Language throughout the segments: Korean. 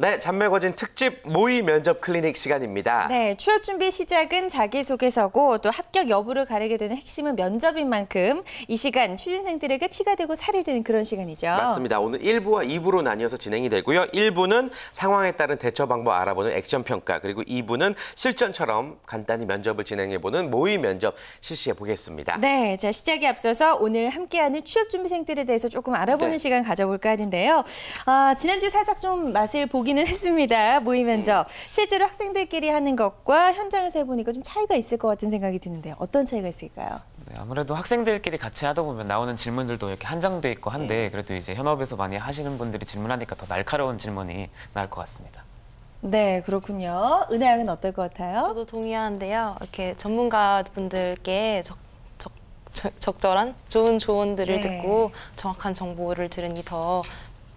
네, 잔매거진 특집 모의 면접 클리닉 시간입니다. 네, 취업 준비 시작은 자기소개서고 또 합격 여부를 가리게 되는 핵심은 면접인 만큼 이 시간 취준생들에게 피가 되고 살이 되는 그런 시간이죠. 맞습니다. 오늘 1부와 2부로 나뉘어서 진행이 되고요. 1부는 상황에 따른 대처 방법 알아보는 액션 평가, 그리고 2부는 실전처럼 간단히 면접을 진행해보는 모의 면접 실시해 보겠습니다. 네, 자 시작에 앞서서 오늘 함께하는 취업 준비생들에 대해서 조금 알아보는 시간 가져볼까 하는데요. 지난주 살짝 좀 맛을 보기는 했습니다. 모의 면접. 실제로 학생들끼리 하는 것과 현장에서 해보니까 좀 차이가 있을 것 같은 생각이 드는데 어떤 차이가 있을까요? 네, 아무래도 학생들끼리 같이 하다 보면 나오는 질문들도 이렇게 한정돼 있고 한데 그래도 이제 현업에서 많이 하시는 분들이 질문하니까 더 날카로운 질문이 나올 것 같습니다. 네, 그렇군요. 은하 양은 어떨 것 같아요? 저도 동의하는데요. 이렇게 전문가분들께 적절한 좋은 조언들을 듣고 정확한 정보를 들으니 더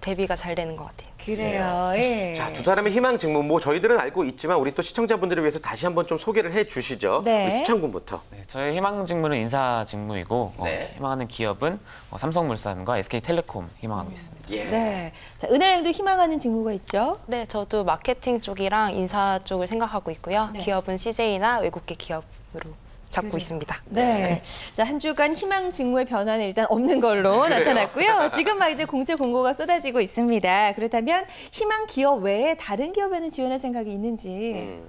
대비가 잘 되는 것 같아요. 그래요. 예. 자, 두 사람의 희망 직무, 저희들은 알고 있지만 우리 또 시청자분들을 위해서 다시 한번 좀 소개를 해주시죠. 네. 우리 수창군부터. 네, 저의 희망 직무는 인사 직무이고 희망하는 기업은 삼성물산과 SK텔레콤 희망하고 있습니다. 예. 네. 자, 은하 양도 희망하는 직무가 있죠? 네, 저도 마케팅 쪽이랑 인사 쪽을 생각하고 있고요. 기업은 CJ나 외국계 기업으로 잡고 있습니다. 네. 자, 한 주간 희망 직무의 변화는 일단 없는 걸로 나타났고요. 지금 막 이제 공채 공고가 쏟아지고 있습니다. 그렇다면 희망 기업 외에 다른 기업에는 지원할 생각이 있는지.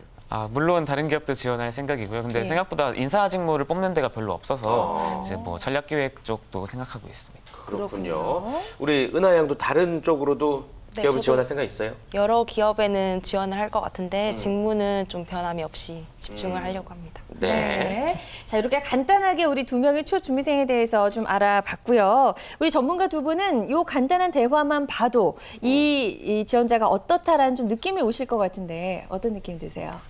물론 다른 기업도 지원할 생각이고요. 근데 생각보다 인사 직무를 뽑는 데가 별로 없어서 이제 전략기획 쪽도 생각하고 있습니다. 그렇군요. 우리 은하 양도 다른 쪽으로도 기업을 지원할 생각 있어요? 여러 기업에는 지원을 할 것 같은데 직무는 좀 변함이 없이 집중을 하려고 합니다. 네. 자, 이렇게 간단하게 우리 두 명의 취업 준비생에 대해서 좀 알아봤고요. 우리 전문가 두 분은 이 간단한 대화만 봐도 이 지원자가 어떻다라는 좀 느낌이 오실 것 같은데 어떤 느낌 드세요?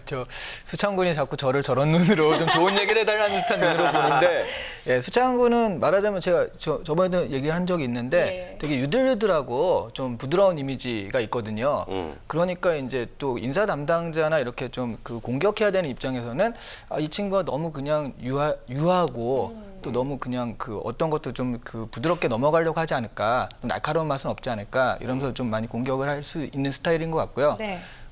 저 수창군이 자꾸 저를 저런 눈으로 좀 좋은 얘기를 해달라는 듯한 눈으로 보는데, 수창군은 말하자면 제가 저번에도 얘기한 적이 있는데 되게 유들유들하고 좀 부드러운 이미지가 있거든요. 그러니까 이제 또 인사 담당자나 이렇게 좀 그 공격해야 되는 입장에서는 이 친구가 너무 그냥 유하고 또 너무 그냥 그 어떤 것도 좀 그 부드럽게 넘어가려고 하지 않을까, 날카로운 맛은 없지 않을까 이러면서 좀 많이 공격을 할 수 있는 스타일인 것 같고요.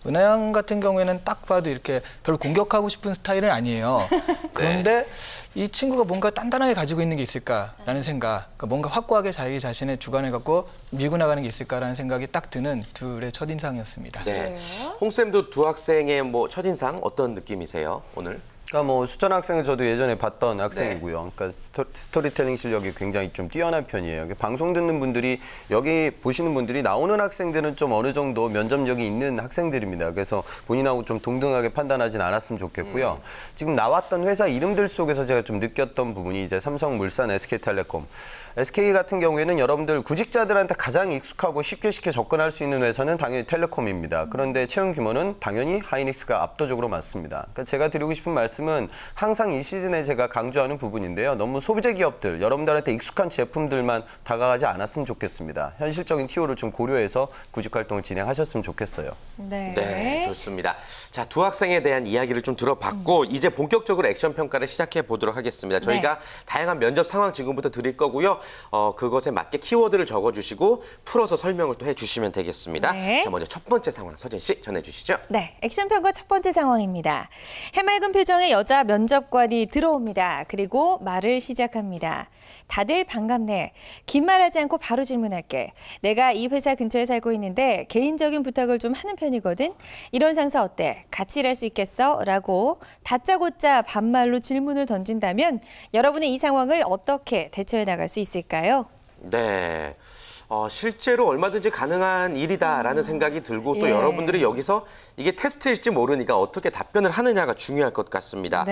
은하 양 같은 경우에는 딱 봐도 이렇게 별로 공격하고 싶은 스타일은 아니에요. 그런데 이 친구가 뭔가 단단하게 가지고 있는 게 있을까라는 생각, 그러니까 뭔가 확고하게 자기 자신의 주관을 갖고 밀고 나가는 게 있을까라는 생각이 딱 드는 둘의 첫인상이었습니다. 네. 홍쌤도 두 학생의 첫인상 어떤 느낌이세요, 오늘? 그러니까 수찬 학생은 저도 예전에 봤던 학생이고요. 그러니까 스토리텔링 실력이 굉장히 좀 뛰어난 편이에요. 방송 듣는 분들이, 여기 보시는 분들이 나오는 학생들은 좀 어느 정도 면접력이 있는 학생들입니다. 그래서 본인하고 좀 동등하게 판단하진 않았으면 좋겠고요. 지금 나왔던 회사 이름들 속에서 제가 좀 느꼈던 부분이 이제 삼성물산, SK텔레콤. SK 같은 경우에는 여러분들 구직자들한테 가장 익숙하고 쉽게 접근할 수 있는 회사는 당연히 텔레콤입니다. 그런데 채용 규모는 당연히 하이닉스가 압도적으로 많습니다. 그러니까 제가 드리고 싶은 말씀은 항상 이 시즌에 제가 강조하는 부분인데요. 너무 소비재 기업들, 여러분들한테 익숙한 제품들만 다가가지 않았으면 좋겠습니다. 현실적인 TO를 좀 고려해서 구직 활동을 진행하셨으면 좋겠어요. 네, 좋습니다. 자, 두 학생에 대한 이야기를 좀 들어봤고 이제 본격적으로 액션 평가를 시작해 보도록 하겠습니다. 저희가 다양한 면접 상황 지금부터 드릴 거고요. 그것에 맞게 키워드를 적어주시고 풀어서 설명을 또 해주시면 되겠습니다. 자, 먼저 첫 번째 상황 서진 씨 전해주시죠. 네, 액션 평가 첫 번째 상황입니다. 해맑은 표정의 여자 면접관이 들어옵니다. 그리고 말을 시작합니다. 다들 반갑네. 긴 말하지 않고 바로 질문할게. 내가 이 회사 근처에 살고 있는데 개인적인 부탁을 좀 하는 편이거든. 이런 상사 어때? 같이 일할 수 있겠어? 라고 다짜고짜 반말로 질문을 던진다면 여러분의 이 상황을 어떻게 대처해 나갈 수 있을까요? 네. 실제로 얼마든지 가능한 일이다라는 생각이 들고 또 여러분들이 여기서 이게 테스트일지 모르니까 어떻게 답변을 하느냐가 중요할 것 같습니다.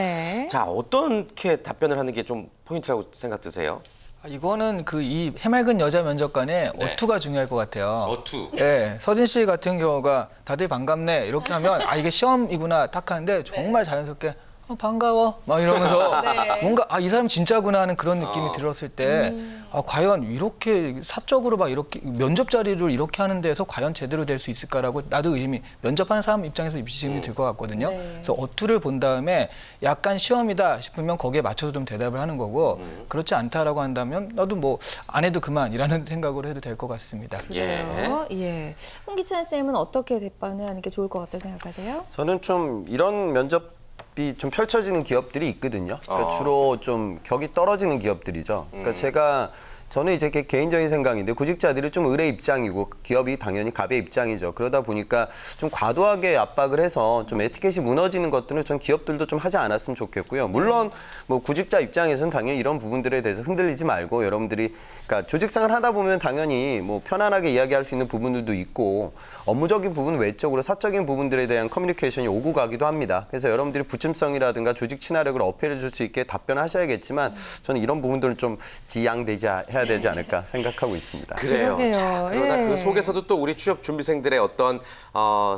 자, 어떻게 답변을 하는 게 좀 포인트라고 생각 드세요? 이거는 이 해맑은 여자 면접관의 어투가 중요할 것 같아요. 어투. 서진 씨 같은 경우가 다들 반갑네 이렇게 하면 이게 시험이구나 딱 하는데 정말 자연스럽게 반가워 막 이러면서 네. 뭔가 이 사람 진짜구나 하는 그런 느낌이 들었을 때 과연 이렇게 사적으로 막 이렇게 면접 자리를 이렇게 하는 데서 과연 제대로 될 수 있을까라고 나도 의심이 면접하는 사람 입장에서 의심이 들 것 같거든요. 네. 그래서 어투를 본 다음에 약간 시험이다 싶으면 거기에 맞춰서 좀 대답을 하는 거고 그렇지 않다라고 한다면 나도 뭐 안 해도 그만이라는 생각으로 해도 될 것 같습니다. 그래요? 예. 홍기찬 쌤은 어떻게 대판을 하는 게 좋을 것 같다고 생각하세요? 저는 좀 이런 면접이 좀 펼쳐지는 기업들이 있거든요. 그러니까 주로 좀 격이 떨어지는 기업들이죠. 그러니까 저는 이제 개인적인 생각인데 구직자들이 좀 을의 입장이고 기업이 당연히 갑의 입장이죠. 그러다 보니까 좀 과도하게 압박을 해서 좀 에티켓이 무너지는 것들은 전 기업들도 좀 하지 않았으면 좋겠고요. 물론 뭐 구직자 입장에서는 당연히 이런 부분들에 대해서 흔들리지 말고 여러분들이 그러니까 조직생활 하다 보면 당연히 뭐 편안하게 이야기할 수 있는 부분들도 있고 업무적인 부분 외적으로 사적인 부분들에 대한 커뮤니케이션이 오고 가기도 합니다. 그래서 여러분들이 부침성이라든가 조직 친화력을 어필해 줄 수 있게 답변하셔야겠지만 저는 이런 부분들은 좀 지양되지 해야 되지 않을까 생각하고 있습니다. 그래요. 그러게요. 자, 그러나 예. 그 속에서도 또 우리 취업 준비생들의 어떤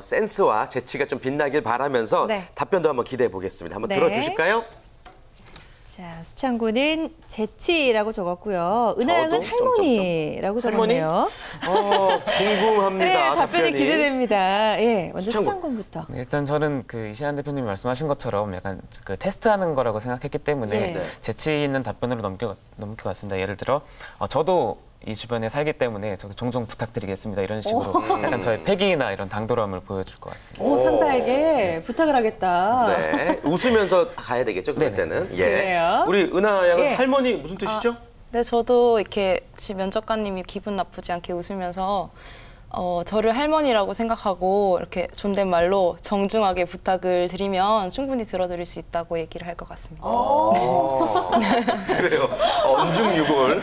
센스와 재치가 좀 빛나길 바라면서 네. 답변도 한번 기대해 보겠습니다. 한번 네. 들어주실까요? 자, 수창구는 재치라고 적었고요. 은하양은 저도 할머니라고 할머니? 적었네요. 궁금합니다. 네, 답변이 답변이. 기대됩니다. 예, 먼저 수창구. 수창구부터. 네, 일단 저는 그 이시안 대표님이 말씀하신 것처럼 약간 그 테스트하는 거라고 생각했기 때문에 네. 재치 있는 답변으로 넘겨갔습니다. 예를 들어 저도 이 주변에 살기 때문에 저도 종종 부탁드리겠습니다. 이런 식으로 약간 저의 패기나 이런 당돌함을 보여줄 것 같습니다. 오, 상사에게 부탁을 하겠다. 네, 웃으면서 가야 되겠죠. 그럴 네네. 때는. 예. 그래요? 우리 은하 양은 예. 할머니 무슨 뜻이죠? 네, 저도 이렇게 면접관님이 기분 나쁘지 않게 웃으면서 저를 할머니라고 생각하고 이렇게 존댓말로 정중하게 부탁을 드리면 충분히 들어드릴 수 있다고 얘기를 할 것 같습니다. 그래요. 엄중유골.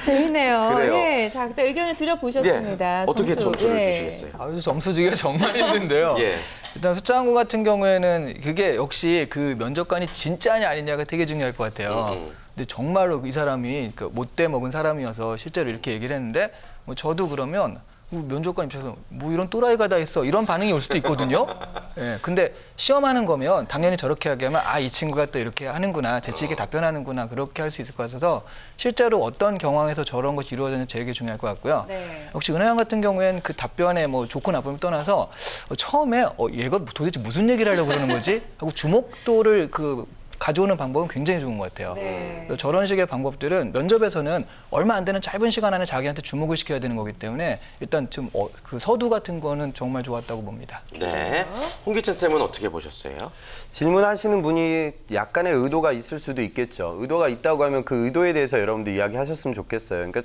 재밌네요. 그래요. 예, 자, 각자 의견을 드려보셨습니다. 예. 어떻게 점수. 점수를 예. 주시겠어요? 점수 주기가 정말 힘든데요. 예. 일단 수창구 같은 경우에는 그게 역시 그 면접관이 진짜냐 아니냐가 되게 중요할 것 같아요. 근데 정말로 이 사람이 그 못돼 먹은 사람이어서 실제로 이렇게 얘기를 했는데 뭐 저도 그러면 면접관 입장에서 뭐 이런 또라이가 다 있어 이런 반응이 올 수도 있거든요. 예, 근데 시험하는 거면 당연히 저렇게 하면 이 친구가 또 이렇게 하는구나 재치 있게 답변하는구나 그렇게 할 수 있을 것 같아서 실제로 어떤 경황에서 저런 것이 이루어지는지 되게 중요할 것 같고요. 네. 역시 은하양 같은 경우에는 그 답변에 뭐 좋고 나쁨을 떠나서 처음에 얘가 도대체 무슨 얘기를 하려고 그러는 거지 하고 주목도를 가져오는 방법은 굉장히 좋은 것 같아요. 네. 그래서 저런 식의 방법들은 면접에서는 얼마 안 되는 짧은 시간 안에 자기한테 주목을 시켜야 되는 거기 때문에 일단 좀 그 서두 같은 거는 정말 좋았다고 봅니다. 네. 홍기찬 쌤은 어떻게 보셨어요? 질문하시는 분이 약간의 의도가 있을 수도 있겠죠. 의도가 있다고 하면 그 의도에 대해서 여러분들 이야기하셨으면 좋겠어요. 그러니까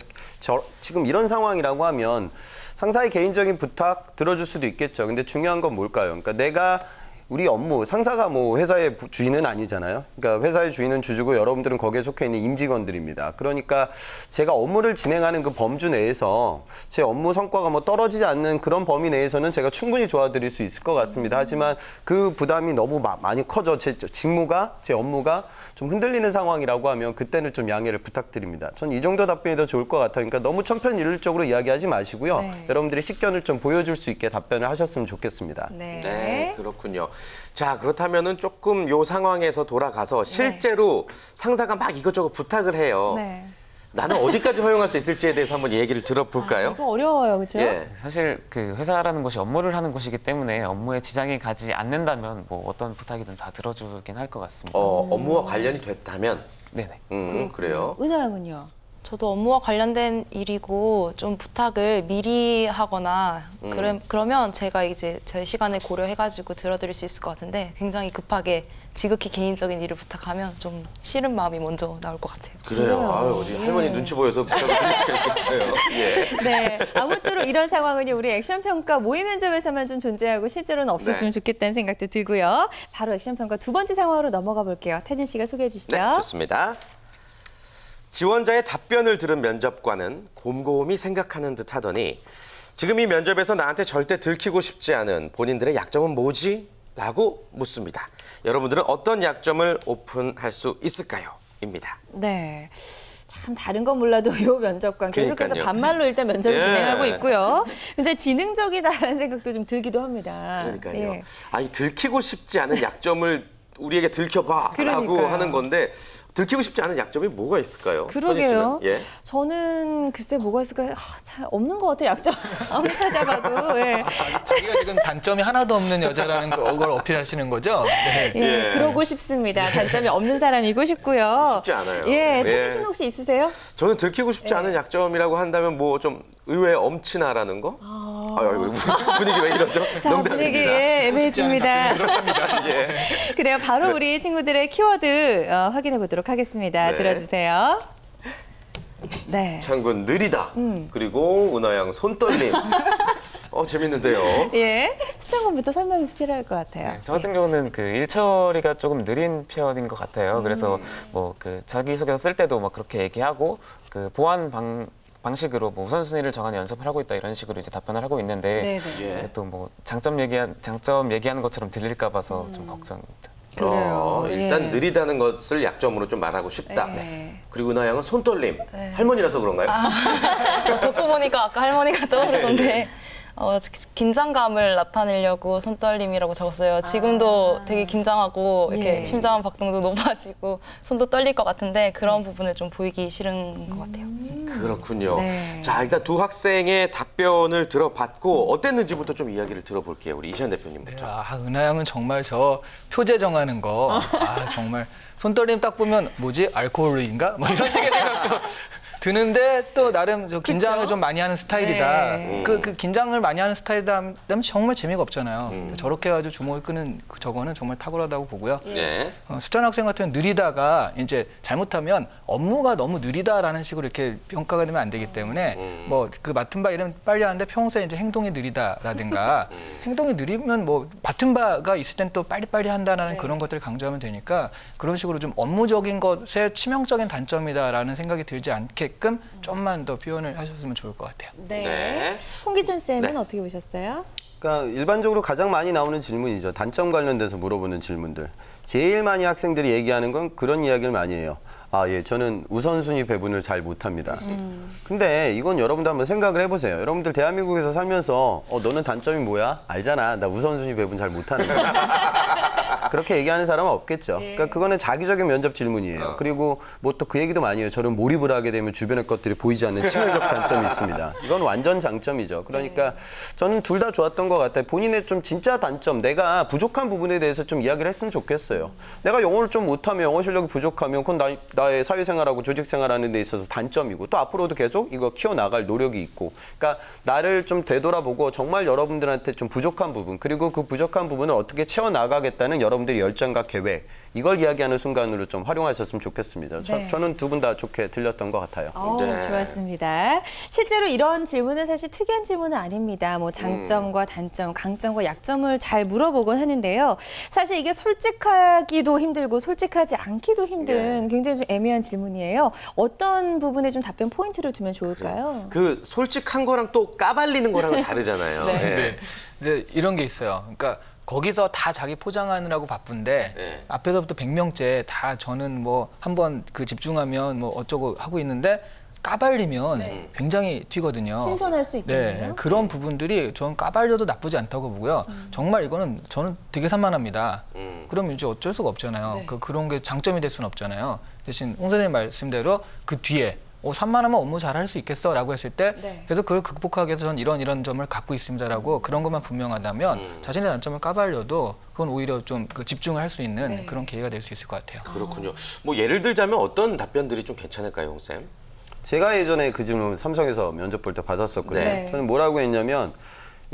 지금 이런 상황이라고 하면 상사의 개인적인 부탁 들어줄 수도 있겠죠. 근데 중요한 건 뭘까요? 그러니까 내가 우리 업무, 상사가 뭐 회사의 주인은 아니잖아요. 그러니까 회사의 주인은 주주고 여러분들은 거기에 속해 있는 임직원들입니다. 그러니까 제가 업무를 진행하는 그 범주 내에서 제 업무 성과가 뭐 떨어지지 않는 그런 범위 내에서는 제가 충분히 도와드릴 수 있을 것 같습니다. 하지만 그 부담이 너무 많이 커져 제 직무가, 제 업무가 좀 흔들리는 상황이라고 하면 그때는 좀 양해를 부탁드립니다. 전 이 정도 답변이 더 좋을 것 같아요. 그러니까 너무 천편일률적으로 이야기하지 마시고요. 네. 여러분들이 식견을 좀 보여줄 수 있게 답변을 하셨으면 좋겠습니다. 네. 네, 그렇군요. 자, 그렇다면은 조금 요 상황에서 돌아가서 실제로 상사가 막 이것저것 부탁을 해요. 네. 나는 어디까지 허용할 수 있을지에 대해서 한번 얘기를 들어볼까요? 이거 어려워요, 그렇죠? 예. 사실 그 회사라는 곳이 업무를 하는 곳이기 때문에 업무에 지장이 가지 않는다면 뭐 어떤 부탁이든 다 들어주긴 할 것 같습니다. 업무와 관련이 됐다면, 네네. 그래요. 은하양은요? 저도 업무와 관련된 일이고 좀 부탁을 미리 하거나 그러면 제가 이제 제 시간을 고려해가지고 들어드릴 수 있을 것 같은데 굉장히 급하게 지극히 개인적인 일을 부탁하면 좀 싫은 마음이 먼저 나올 것 같아요. 그래요. 아유, 어디 할머니 눈치 보여서 부탁을 드릴 수가 있겠어요. 예. 네, 아무쪼록 이런 상황은요, 우리 액션평가 모의 면접에서만 좀 존재하고 실제로는 없었으면 네. 좋겠다는 생각도 들고요. 바로 액션평가 두 번째 상황으로 넘어가 볼게요. 태진 씨가 소개해 주시죠. 네, 좋습니다. 지원자의 답변을 들은 면접관은 곰곰이 생각하는 듯 하더니 지금 이 면접에서 나한테 절대 들키고 싶지 않은 본인들의 약점은 뭐지? 라고 묻습니다. 여러분들은 어떤 약점을 오픈할 수 있을까요? 입니다. 네. 참 다른 건 몰라도 요 면접관 계속해서 그러니까요. 반말로 일단 면접을 예. 진행하고 있고요. 굉장히 지능적이다라는 생각도 좀 들기도 합니다. 그러니까요. 예. 아니, 들키고 싶지 않은 약점을 우리에게 들켜봐라고 그러니까요. 하는 건데 들키고 싶지 않은 약점이 뭐가 있을까요? 그러게요. 선희 씨는? 예. 저는 글쎄 뭐가 있을까요? 잘 없는 것 같아요. 약점 아무리 찾아봐도. 예. 자기가 지금 단점이 하나도 없는 여자라는 걸 어필하시는 거죠? 네. 예, 예. 그러고 싶습니다. 단점이 없는 사람이고 싶고요. 쉽지 않아요. 예, 예. 태진 씨는 혹시 있으세요? 저는 들키고 싶지 않은 약점이라고 한다면 뭐 좀 의외 엄친아라는 거? 아이고, 분위기 왜 이러죠? 자, 분위기 예, 애매해집니다. 예. 그래요. 바로 우리 친구들의 키워드 확인해 보도록 하겠습니다. 네. 들어주세요. 네. 창군 느리다. 그리고 은하양 손떨림. 재밌는데요. 예. 수창군부터 설명이 필요할 것 같아요. 네, 저 같은 경우는 그 일처리가 조금 느린 편인 것 같아요. 그래서 뭐 그 자기소개서 쓸 때도 막 그렇게 얘기하고 그 보안 방식으로 뭐 우선순위를 정하는 연습을 하고 있다 이런 식으로 이제 답변을 하고 있는데 네네. 또 뭐 장점 얘기하는 것처럼 들릴까 봐서 좀 걱정입니다. 그래요. 일단 예. 느리다는 것을 약점으로 좀 말하고 싶다. 네. 그리고 은하양은 손떨림. 할머니라서 그런가요? 적고 보니까 아까 할머니가 떠오르던데 긴장감을 나타내려고 손떨림이라고 적었어요. 지금도 되게 긴장하고 이렇게 예. 심장 박동도 높아지고 손도 떨릴 것 같은데 그런 부분을 좀 보이기 싫은 것 같아요. 그렇군요. 네. 자, 일단 두 학생의 답변을 들어봤고 어땠는지부터 좀 이야기를 들어볼게요. 우리 이시안 대표님부터. 은하양은 정말 저 표제 정하는 거, 정말 손떨림 딱 보면 뭐지? 알코올인가? 뭐 이런 식의 생각도 드는데 또 나름 저 긴장을 좀 많이 하는 스타일이다. 네. 그 긴장을 많이 하는 스타일이다 하면 정말 재미가 없잖아요. 저렇게 해가지고 주목을 끄는 저거는 정말 탁월하다고 보고요. 네. 수찬 학생 같은 경우는 느리다가 이제 잘못하면 업무가 너무 느리다라는 식으로 이렇게 평가가 되면 안 되기 때문에 뭐 그 맡은 바 일은 빨리 하는데 평소에 이제 행동이 느리다라든가 행동이 느리면 뭐 맡은 바가 있을 땐 또 빨리빨리 한다라는 그런 것들을 강조하면 되니까 그런 식으로 좀 업무적인 것에 치명적인 단점이다라는 생각이 들지 않게끔 좀만 더 표현을 하셨으면 좋을 것 같아요. 네. 네. 홍기찬 쌤은 네. 어떻게 보셨어요? 그러니까 일반적으로 가장 많이 나오는 질문이죠. 단점 관련돼서 물어보는 질문들. 제일 많이 학생들이 얘기하는 건 그런 이야기를 많이 해요. 저는 우선순위 배분을 잘 못합니다. 근데 이건 여러분들 한번 생각을 해보세요. 여러분들 대한민국에서 살면서 너는 단점이 뭐야? 알잖아. 나 우선순위 배분 잘 못하는 거야. 그렇게 얘기하는 사람은 없겠죠. 그러니까 그거는 자기적인 면접 질문이에요. 그리고 뭐 또 그 얘기도 많이 해요. 저는 몰입을 하게 되면 주변의 것들이 보이지 않는 치명적 단점이 있습니다. 이건 완전 장점이죠. 그러니까 저는 둘 다 좋았던 것 같아요. 본인의 좀 진짜 단점, 내가 부족한 부분에 대해서 좀 이야기를 했으면 좋겠어요. 내가 영어를 좀 못하면, 영어 실력이 부족하면 그건 나의 사회생활하고 조직생활하는 데 있어서 단점이고 또 앞으로도 계속 이거 키워나갈 노력이 있고, 그러니까 나를 좀 되돌아보고 정말 여러분들한테 좀 부족한 부분, 그리고 그 부족한 부분을 어떻게 채워나가겠다는 여러분들의 열정과 계획, 이걸 이야기하는 순간으로 좀 활용하셨으면 좋겠습니다. 네. 저는 두 분 다 좋게 들렸던 것 같아요. 네. 좋았습니다. 실제로 이런 질문은 사실 특이한 질문은 아닙니다. 뭐 장점과 단점, 강점과 약점을 잘 물어보곤 하는데요. 사실 이게 솔직하기도 힘들고 솔직하지 않기도 힘든 굉장히 좀 애매한 질문이에요. 어떤 부분에 좀 답변 포인트를 주면 좋을까요? 그 솔직한 거랑 또 까발리는 거랑은 다르잖아요. 예. 네. 이제 이런 게 있어요. 그러니까 거기서 다 자기 포장하느라고 바쁜데 네. 앞에서부터 100명째 다 저는 뭐 한번 그 집중하면 뭐 어쩌고 하고 있는데 까발리면 굉장히 튀거든요. 신선할 수 있겠네요. 네, 그런 부분들이 저는 까발려도 나쁘지 않다고 보고요. 정말 이거는 저는 되게 산만합니다. 그럼 이제 어쩔 수가 없잖아요. 네. 그런 게 장점이 될 수는 없잖아요. 대신 홍 선생님 말씀대로 그 뒤에 산만하면 업무 잘할 수 있겠어 라고 했을 때 네. 그래서 그걸 극복하기 위해서 저는 이런 점을 갖고 있습니다라고 그런 것만 분명하다면 자신의 단점을 까발려도 그건 오히려 좀 그 집중을 할 수 있는 네. 그런 계기가 될 수 있을 것 같아요. 그렇군요. 뭐 예를 들자면 어떤 답변들이 좀 괜찮을까요, 홍쌤? 제가 예전에 그 질문 삼성에서 면접 볼 때 받았었거든요. 네. 저는 뭐라고 했냐면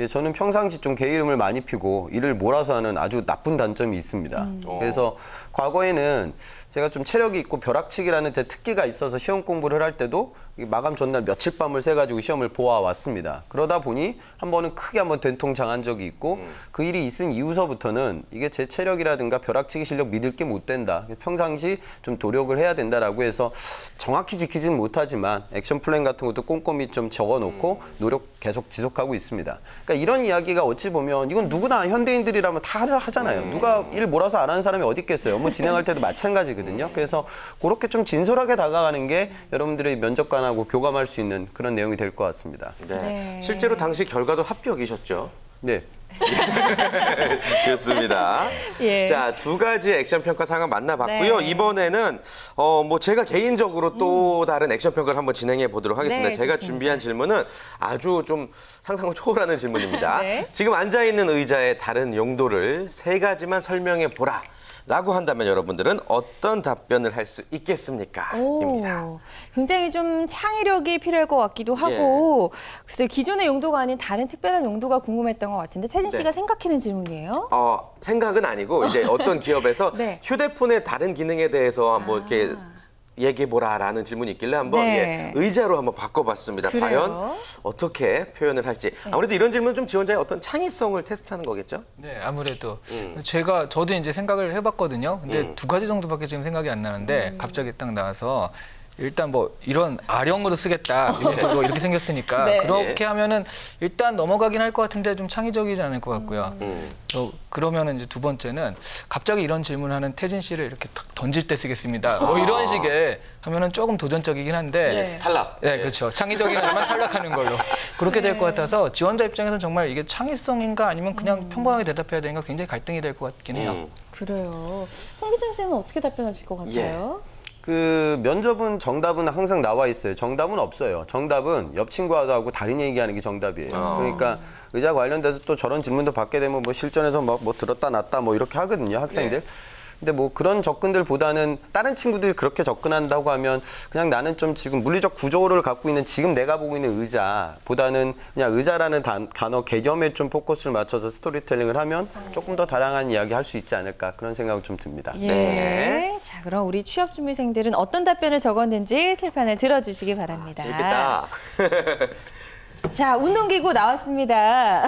저는 평상시 좀 게으름을 많이 피고 일을 몰아서 하는 아주 나쁜 단점이 있습니다. 그래서 과거에는 제가 좀 체력이 있고 벼락치기라는 제 특기가 있어서 시험 공부를 할 때도 마감 전날 며칠 밤을 새가지고 시험을 보아왔습니다. 그러다 보니 한 번은 크게 한번 된통당한 적이 있고 그 일이 있은 이후서부터는 이게 제 체력이라든가 벼락치기 실력 믿을 게 못 된다. 평상시 좀 노력을 해야 된다라고 해서 정확히 지키지는 못하지만 액션 플랜 같은 것도 꼼꼼히 좀 적어놓고 노력 계속 지속하고 있습니다. 그러니까 이런 이야기가 어찌 보면 이건 누구나 현대인들이라면 다 하잖아요. 누가 일 몰아서 안 하는 사람이 어디 있겠어요. 업무 진행할 때도 마찬가지거든요. 그래서 그렇게 좀 진솔하게 다가가는 게 여러분들의 면접관하고 교감할 수 있는 그런 내용이 될 것 같습니다. 네. 네. 실제로 당시 결과도 합격이셨죠? 네. 좋습니다. 예. 자, 두 가지 액션 평가 상황 만나봤고요. 네. 이번에는 뭐 제가 개인적으로 또 다른 액션 평가를 한번 진행해 보도록 하겠습니다. 네, 제가 좋습니다. 준비한 질문은 아주 좀 상상을 초월하는 질문입니다. 네. 지금 앉아 있는 의자의 다른 용도를 세 가지만 설명해 보라. 라고 한다면 여러분들은 어떤 답변을 할 수 있겠습니까? 입니다. 오, 굉장히 좀 창의력이 필요할 것 같기도 하고 글쎄요, 기존의 용도가 아닌 다른 특별한 용도가 궁금했던 것 같은데 태진 씨가 네. 생각해낸 질문이에요? 생각은 아니고 이제 어떤 기업에서 네. 휴대폰의 다른 기능에 대해서 한번 이렇게 얘기해보라라는 질문이 있길래 한번 네. 의자로 한번 바꿔봤습니다. 그래요? 과연 어떻게 표현을 할지. 아무래도 이런 질문은 좀 지원자의 어떤 창의성을 테스트하는 거겠죠? 네, 아무래도 저도 이제 생각을 해봤거든요. 근데 두 가지 정도밖에 지금 생각이 안 나는데 갑자기 딱 나와서 일단 뭐 이런 아령으로 쓰겠다 뭐 이렇게 생겼으니까 네. 그렇게 하면은 일단 넘어가긴 할 것 같은데 좀 창의적이지 않을 것 같고요. 그러면은 이제 두 번째는 갑자기 이런 질문하는 태진 씨를 이렇게 탁 던질 때 쓰겠습니다. 뭐 이런 식의 하면은 조금 도전적이긴 한데 탈락. 네, 그렇죠. 창의적인 하면 탈락하는 걸로 그렇게 될 것 같아서 지원자 입장에서는 정말 이게 창의성인가 아니면 그냥 평범하게 대답해야 되는가 굉장히 갈등이 될 것 같긴 해요. 그래요. 홍기찬 쌤은 어떻게 답변하실 것 같아요? 그 면접은 정답은 항상 나와 있어요. 정답은 없어요. 정답은 옆 친구와도 하고 다른 얘기하는 게 정답이에요. 그러니까 의자 관련돼서 또 저런 질문도 받게 되면 뭐 실전에서 막 뭐 들었다 놨다 뭐 이렇게 하거든요, 학생들. 근데 뭐 그런 접근들보다는 다른 친구들이 그렇게 접근한다고 하면 그냥 나는 좀 지금 물리적 구조를 갖고 있는 지금 내가 보고 있는 의자보다는 그냥 의자라는 단어 개념에 좀 포커스를 맞춰서 스토리텔링을 하면 조금 더 다양한 이야기 할 수 있지 않을까 그런 생각이 좀 듭니다. 예. 네. 자, 그럼 우리 취업준비생들은 어떤 답변을 적었는지 칠판에 들어주시기 바랍니다. 재밌겠다. 자, 운동기구 나왔습니다.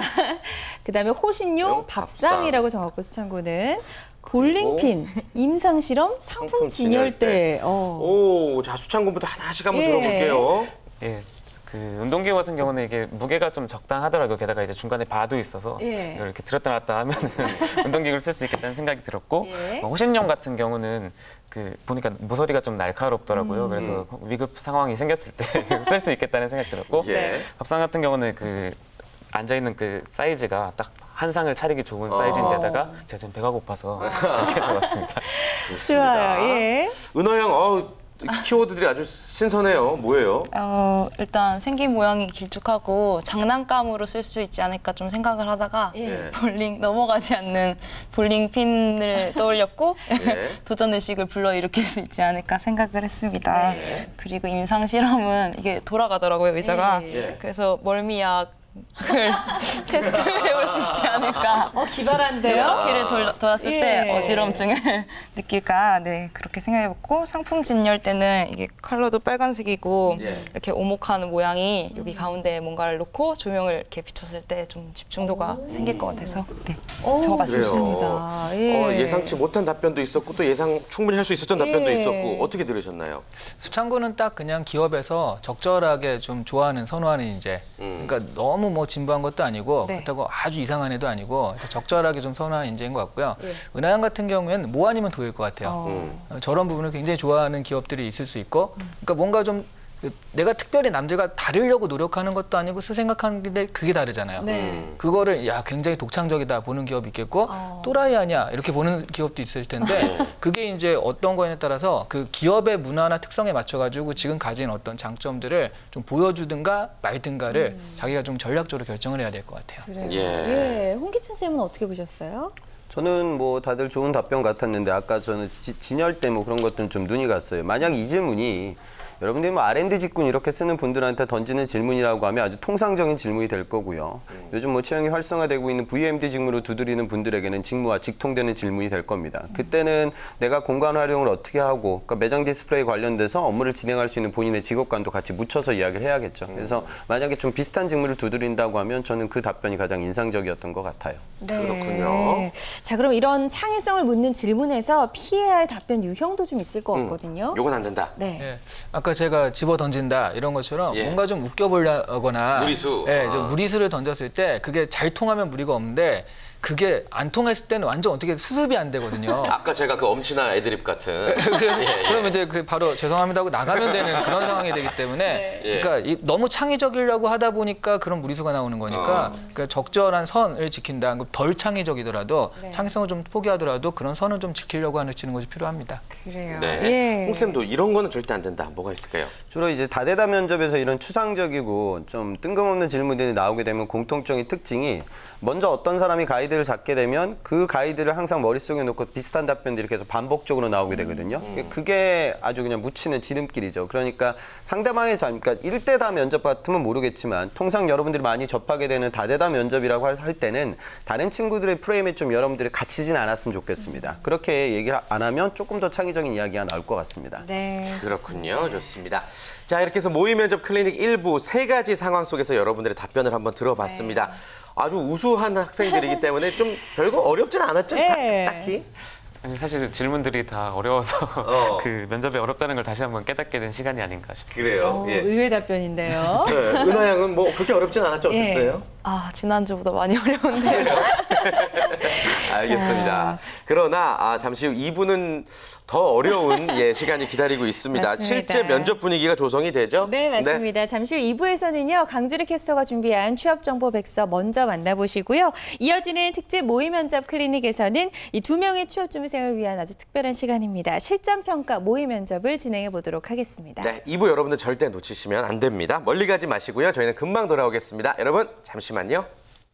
그다음에 호신용 밥상이라고 적었고 수창구는 볼링핀, 임상실험, 상품 진열대. 오, 자, 수창군부터 하나씩 한번 예. 들어볼게요. 예, 그 운동기구 같은 경우는 이게 무게가 좀 적당하더라고요. 게다가 이제 중간에 바도 있어서 예. 이걸 이렇게 들었다 놨다 하면은 운동기구를 쓸 수 있겠다는 생각이 들었고 예. 호신용 같은 경우는 그 보니까 모서리가 좀 날카롭더라고요. 그래서 위급 상황이 생겼을 때 쓸 수 있겠다는 생각이 들었고 예. 밥상 같은 경우는 그 앉아 있는 그 사이즈가 딱 한 상을 차리기 좋은 사이즈인데다가 제가 지금 배가 고파서 이렇게 적었습니다. 좋아요. 예. 은하 양, 키워드들이 아주 신선해요. 뭐예요? 일단 생긴 모양이 길쭉하고 장난감으로 쓸 수 있지 않을까 좀 생각을 하다가 예. 볼링 넘어가지 않는 볼링 핀을 떠올렸고 예. 도전 의식을 불러일으킬 수 있지 않을까 생각을 했습니다. 그리고 임상 실험은 이게 돌아가더라고요, 의자가. 예. 그래서 멀미약 을 테스트해볼 수 있지 않을까. 기발한데요? 바퀴를 돌았을 때 예. 어지럼증을 느낄까. 네, 그렇게 생각해봤고 상품 진열 때는 이게 컬러도 빨간색이고 예. 이렇게 오목한 모양이 여기 가운데에 뭔가를 놓고 조명을 이렇게 비췄을 때 좀 집중도가 생길 것 같아서 네, 적어봤습니다. 좋습니다. 예. 예상치 못한 답변도 있었고 또 예상 충분히 할 수 있었던 답변도 예. 있었고 어떻게 들으셨나요? 수창구는 딱 그냥 기업에서 적절하게 좀 좋아하는 선호하는 인재. 그러니까 너무 뭐 진부한 것도 아니고 네. 그렇다고 아주 이상한 애도 아니고 적절하게 좀 선호하는 인재인 것 같고요. 예. 은하양 같은 경우에는 뭐 아니면 도일 것 같아요. 저런 부분을 굉장히 좋아하는 기업들이 있을 수 있고, 그러니까 뭔가 좀 내가 특별히 남들과 다르려고 노력하는 것도 아니고 생각하는데 그게 다르잖아요. 네. 그거를 야 굉장히 독창적이다 보는 기업이 있겠고 또라이 아니야 이렇게 보는 기업도 있을 텐데 그게 이제 어떤 거에 따라서 그 기업의 문화나 특성에 맞춰가지고 지금 가진 어떤 장점들을 좀 보여주든가 말든가를 자기가 좀 전략적으로 결정을 해야 될 것 같아요. 그래요. 예. 예. 홍기찬 쌤은 어떻게 보셨어요? 저는 뭐 다들 좋은 답변 같았는데 아까 저는 진열 때 뭐 그런 것들은 좀 눈이 갔어요. 만약 이 질문이 여러분들이 뭐 R&D 직군 이렇게 쓰는 분들한테 던지는 질문이라고 하면 아주 통상적인 질문이 될 거고요. 요즘 뭐 채용이 활성화되고 있는 VMD 직무로 두드리는 분들에게는 직무와 직통되는 질문이 될 겁니다. 그때는 내가 공간 활용을 어떻게 하고 그러니까 매장 디스플레이 관련돼서 업무를 진행할 수 있는 본인의 직업관도 같이 묻혀서 이야기를 해야겠죠. 그래서 만약에 좀 비슷한 직무를 두드린다고 하면 저는 그 답변이 가장 인상적이었던 것 같아요. 네. 그렇군요. 자, 그럼 이런 창의성을 묻는 질문에서 피해야 할 답변 유형도 좀 있을 것 같거든요. 요건 안 된다. 네. 예. 아까 제가 집어 던진다 이런 것처럼 예. 뭔가 좀 웃겨보려거나 무리수. 좀 무리수를 던졌을 때 그게 잘 통하면 무리가 없는데 그게 안 통했을 때는 완전 어떻게 수습이 안 되거든요. 아까 제가 그 엄친아 애드립 같은. 그러면 이제 그 바로 죄송합니다 하고 나가면 되는 그런 상황이 되기 때문에 그러니까 너무 창의적이려고 하다 보니까 그런 무리수가 나오는 거니까 그러니까 적절한 선을 지킨다. 덜 창의적이더라도 창의성을 좀 포기하더라도 그런 선을 좀 지키려고 하는 것이 필요합니다. 그래요. 네. 홍쌤도 이런 거는 절대 안 된다. 뭐가 있을까요? 주로 이제 다대다 면접에서 이런 추상적이고 좀 뜬금없는 질문들이 나오게 되면 공통적인 특징이 먼저 어떤 사람이 가이드를 잡게 되면 그 가이드를 항상 머릿속에 놓고 비슷한 답변들이 계속 반복적으로 나오게 되거든요. 그게 아주 그냥 묻히는 지름길이죠. 그러니까 상대방의 그러니까 1대다 면접 같으면 모르겠지만 통상 여러분들이 많이 접하게 되는 다대다 면접이라고 할 때는 다른 친구들의 프레임에 좀 여러분들이 갇히진 않았으면 좋겠습니다. 그렇게 얘기를 안 하면 조금 더 창의적인 이야기가 나올 것 같습니다. 네. 그렇군요. 좋습니다. 자, 이렇게 해서 모의 면접 클리닉 1부 3가지 상황 속에서 여러분들의 답변을 한번 들어봤습니다. 아주 우수한 학생들이기 때문에 좀 별거 어렵진 않았죠? 딱히? 아니, 사실 질문들이 다 어려워서 그 면접이 어렵다는 걸 다시 한번 깨닫게 된 시간이 아닌가 싶습니다. 그래요. 예. 의외 답변인데요. 네, 은하 양은 뭐 그렇게 어렵진 않았죠? 어땠어요? 지난주보다 많이 어려운데요. 알겠습니다. 그러나 잠시 후 2부는 더 어려운 시간이 기다리고 있습니다. 맞습니다. 실제 면접 분위기가 조성이 되죠? 네, 맞습니다. 잠시 후 2부에서는요. 강주리 캐스터가 준비한 취업정보 백서 먼저 만나보시고요. 이어지는 특집 모의 면접 클리닉에서는 이 2명의 취업 준비생을 위한 아주 특별한 시간입니다. 실전평가 모의 면접을 진행해 보도록 하겠습니다. 네, 2부 여러분들 절대 놓치시면 안 됩니다. 멀리 가지 마시고요. 저희는 금방 돌아오겠습니다. 여러분 잠시만요.